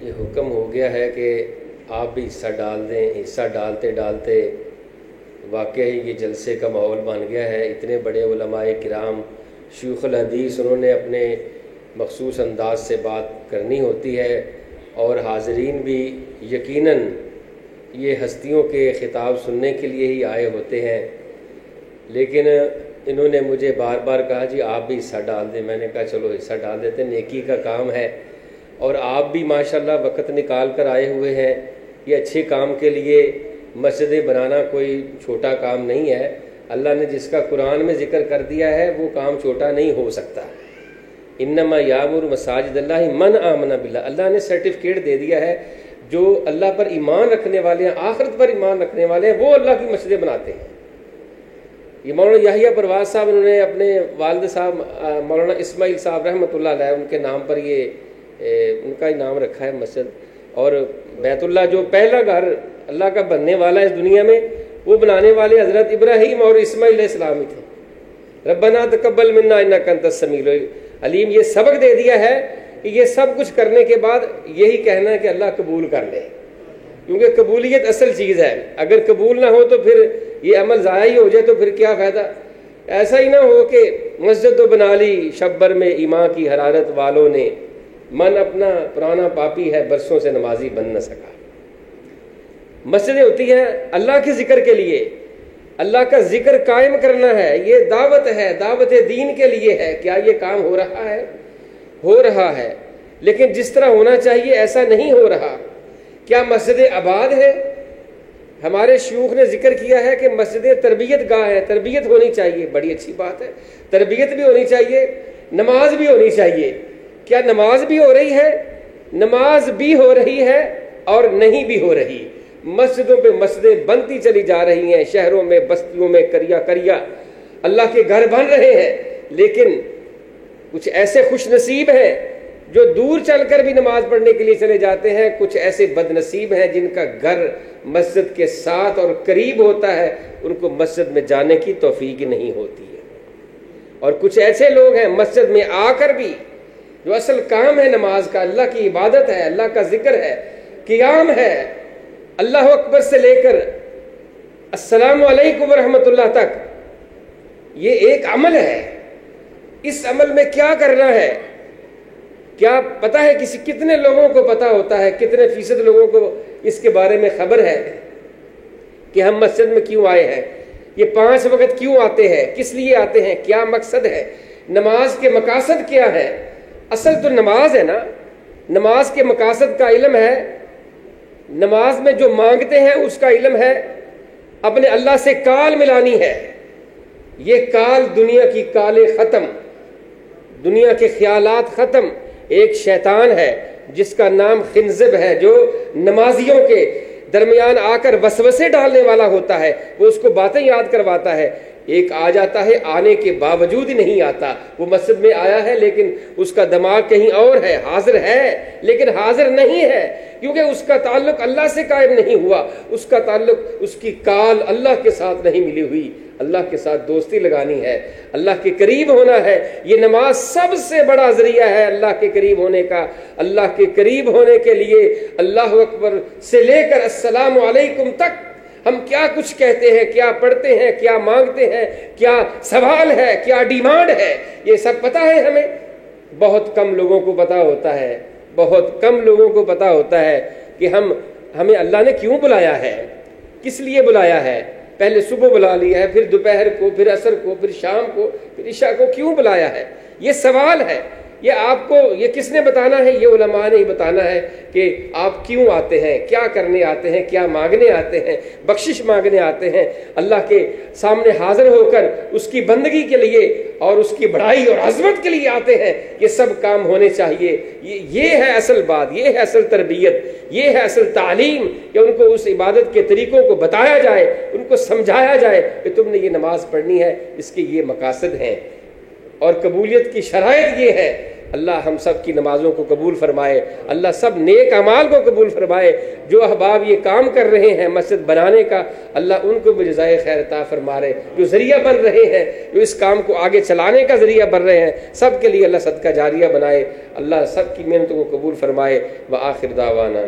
یہ حکم ہو گیا ہے کہ آپ بھی حصہ ڈال دیں. حصہ ڈالتے ڈالتے واقعی یہ جلسے کا ماحول بن گیا ہے. اتنے بڑے علماء کرام شیوخ الحدیث، انہوں نے اپنے مخصوص انداز سے بات کرنی ہوتی ہے، اور حاضرین بھی یقیناً یہ ہستیوں کے خطاب سننے کے لیے ہی آئے ہوتے ہیں. لیکن انہوں نے مجھے بار بار کہا جی آپ بھی حصہ ڈال دیں. میں نے کہا چلو حصہ ڈال دیتے، نیکی کا کام ہے، اور آپ بھی ماشاءاللہ وقت نکال کر آئے ہوئے ہیں. یہ اچھے کام کے لیے مسجدیں بنانا کوئی چھوٹا کام نہیں ہے. اللہ نے جس کا قرآن میں ذکر کر دیا ہے وہ کام چھوٹا نہیں ہو سکتا. انما یامر مساجد اللہ من آمن باللہ، اللہ نے سرٹیفکیٹ دے دیا ہے. جو اللہ پر ایمان رکھنے والے ہیں، آخرت پر ایمان رکھنے والے ہیں، وہ اللہ کی مسجدیں بناتے ہیں. یہ مولانا یحییٰ پرواز صاحب، انہوں نے اپنے والد صاحب مولانا اسماعیل صاحب رحمۃ اللہ علیہ، ان کے نام پر یہ ان کا ہی نام رکھا ہے مسجد. اور بیت اللہ جو پہلا گھر اللہ کا بننے والا ہے اس دنیا میں، وہ بنانے والے حضرت ابراہیم اور اسماعیل علیہ السلام ہی تھے. ربنا تقبل منا انک انت السمیع العلیم. یہ سبق دے دیا ہے کہ یہ سب کچھ کرنے کے بعد یہی کہنا ہے کہ اللہ قبول کر لے، کیونکہ قبولیت اصل چیز ہے. اگر قبول نہ ہو تو پھر یہ عمل ضائع ہی ہو جائے تو پھر کیا فائدہ. ایسا ہی نہ ہو کہ مسجد تو بنا لی شبر میں ایمان کی حرارت والوں نے، من اپنا پرانا پاپی ہے برسوں سے نمازی بن نہ سکا. مسجدیں ہوتی ہیں اللہ کے ذکر کے لیے، اللہ کا ذکر قائم کرنا ہے. یہ دعوت ہے، دعوت دین کے لیے ہے. کیا یہ کام ہو رہا ہے؟ ہو رہا ہے، لیکن جس طرح ہونا چاہیے ایسا نہیں ہو رہا. کیا مسجدیں آباد ہیں؟ ہمارے شیوخ نے ذکر کیا ہے کہ مسجدیں تربیت گاہ ہیں، تربیت ہونی چاہیے. بڑی اچھی بات ہے، تربیت بھی ہونی چاہیے، نماز بھی ہونی چاہیے. کیا نماز بھی ہو رہی ہے؟ نماز بھی ہو رہی ہے اور نہیں بھی ہو رہی. مسجدوں پہ مسجدیں بنتی چلی جا رہی ہیں، شہروں میں بستیوں میں کریا کریا اللہ کے گھر بن رہے ہیں. لیکن کچھ ایسے خوش نصیب ہیں جو دور چل کر بھی نماز پڑھنے کے لیے چلے جاتے ہیں. کچھ ایسے بد نصیب ہیں جن کا گھر مسجد کے ساتھ اور قریب ہوتا ہے، ان کو مسجد میں جانے کی توفیق نہیں ہوتی ہے. اور کچھ ایسے لوگ ہیں مسجد میں آ کر بھی جو اصل کام ہے نماز کا، اللہ کی عبادت ہے، اللہ کا ذکر ہے، قیام ہے، اللہ اکبر سے لے کر السلام علیکم ورحمۃ اللہ تک، یہ ایک عمل ہے. اس عمل میں کیا کرنا ہے؟ کیا پتا ہے کتنے لوگوں کو پتا ہوتا ہے، کتنے فیصد لوگوں کو اس کے بارے میں خبر ہے کہ ہم مسجد میں کیوں آئے ہیں، یہ 5 وقت کیوں آتے ہیں، کس لیے آتے ہیں، کیا مقصد ہے، نماز کے مقاصد کیا ہے؟ اصل تو نماز ہے نا، نماز کے مقاصد کا علم ہے. نماز میں جو مانگتے ہیں اس کا علم ہے، اپنے اللہ سے کال ملانی ہے. یہ کال دنیا کی کالیں ختم، دنیا کے خیالات ختم. ایک شیطان ہے جس کا نام خنزب ہے، جو نمازیوں کے درمیان آ کر وسوسے ڈالنے والا ہوتا ہے. وہ اس کو باتیں یاد کرواتا ہے. ایک آ جاتا ہے، آنے کے باوجود ہی نہیں آتا. وہ مسجد میں آیا ہے لیکن اس کا دماغ کہیں اور ہے، حاضر ہے لیکن حاضر نہیں ہے، کیونکہ اس کا تعلق اللہ سے قائم نہیں ہوا. اس کا تعلق، اس کی کال اللہ کے ساتھ نہیں ملی ہوئی. اللہ کے ساتھ دوستی لگانی ہے، اللہ کے قریب ہونا ہے. یہ نماز سب سے بڑا ذریعہ ہے اللہ کے قریب ہونے کا. اللہ کے قریب ہونے کے لیے اللہ اکبر سے لے کر السلام علیکم تک ہم کیا کچھ کہتے ہیں، کیا پڑھتے ہیں، کیا مانگتے ہیں، کیا سوال ہے، کیا ڈیمانڈ ہے، یہ سب پتہ ہے ہمیں. بہت کم لوگوں کو پتہ ہوتا ہے، بہت کم لوگوں کو پتہ ہوتا ہے کہ ہمیں اللہ نے کیوں بلایا ہے، کس لیے بلایا ہے. پہلے صبح بلا لیا ہے، پھر دوپہر کو، پھر عصر کو، پھر شام کو، پھر عشاء کو کیوں بلایا ہے. یہ سوال ہے. یہ آپ کو یہ کس نے بتانا ہے؟ یہ علماء نے ہی بتانا ہے کہ آپ کیوں آتے ہیں، کیا کرنے آتے ہیں، کیا مانگنے آتے ہیں. بخشش مانگنے آتے ہیں، اللہ کے سامنے حاضر ہو کر اس کی بندگی کے لیے اور اس کی بڑائی اور عظمت کے لیے آتے ہیں. یہ سب کام ہونے چاہیے. یہ ہے اصل بات، یہ ہے اصل تربیت، یہ ہے اصل تعلیم، کہ ان کو اس عبادت کے طریقوں کو بتایا جائے، ان کو سمجھایا جائے کہ تم نے یہ نماز پڑھنی ہے، اس کے یہ مقاصد ہیں. اور قبولیت کی شرائط یہ ہے اللہ ہم سب کی نمازوں کو قبول فرمائے، اللہ سب نیک اعمال کو قبول فرمائے۔ جو احباب یہ کام کر رہے ہیں مسجد بنانے کا، اللہ ان کو بھی جزائے خیر عطا فرمائے۔ جو ذریعہ بن رہے ہیں، جو اس کام کو آگے چلانے کا ذریعہ بن رہے ہیں، سب کے لیے اللہ صدقہ جاریہ بنائے، اللہ سب کی محنتوں کو قبول فرمائے۔ وآخر دعوانا